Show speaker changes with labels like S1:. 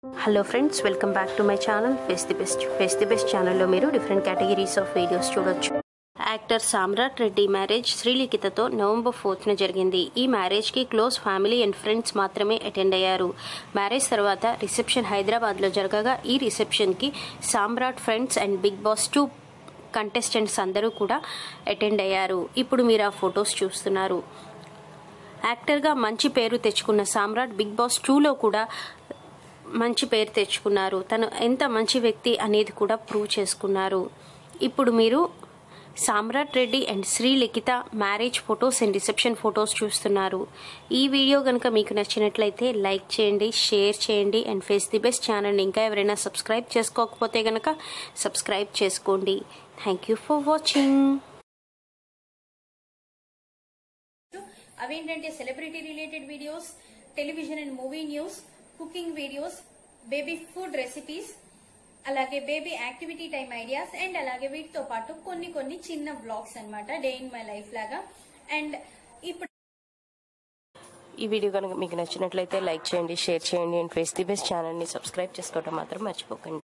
S1: Hello friends, welcome back to my channel face the best ఛానల్లో మీరు different categories of videos చూడొచ్చు. Actor Samrat Reddy marriage శ్రీలిఖితతో November 4th జరిగింది. ఈ మ్యారేజ్కి క్లోజ్ ఫ్యామిలీ అండ్ ఫ్రెండ్స్ మాత్రమే అటెండ్ అయ్యారు. మ్యారేజ్ తర్వాత రిసెప్షన్ హైదరాబాద్లో జరగగా ఈ రిసెప్షన్కి Samrat friends and big boss 2 contestants అందరూ కూడా అటెండ్ అయ్యారు. ఇప్పుడు మీరు ఆ ఫొటోస్ చూస్తున్నారు. యాక్టర్గా మంచి పేరు తెచ్చుకున్న సామ్రాట్ బిగ్ బాస్ 2లో కూడా మంచి పేరు తెచ్చుకున్నారు. తను ఎంత మంచి వ్యక్తి అనేది కూడా ప్రూవ్ చేసుకున్నారు. ఇప్పుడు మీరు Samrat Reddy and Srilikhita marriage photos and reception photos చూస్తున్నారు. ఈ వీడియో కనుక మీకు నచ్చినట్లయితే లైక్ చేయండి, షేర్ చేయండి అండ్ ఫేస్ ది బెస్ట్ ఛానల్ని ఇంకా ఎవరైనా సబ్స్క్రైబ్ చేసుకోకపోతే కనుక సబ్స్క్రైబ్ చేసుకోండి. Thank you for watching.
S2: అవేంటంటే celebrity related videos, television and movie news, cooking videos, baby food recipes, అలాగే baby activity time ideas and అలాగే వీటితో పాటు కొన్ని చిన్న వ్లాగ్స్ అన్నమాట, డే ఇన్ మై లైఫ్ లాగా. అండ్ ఇప్పుడు
S1: ఈ వీడియో కనుక మీకు నచ్చినట్లయితే లైక్ చేయండి, షేర్ చేయండి అండ్ ఫేస్ ది బెస్ట్ ఛానల్ని సబ్స్క్రైబ్ చేసుకోవడం మాత్రం మర్చిపోకండి.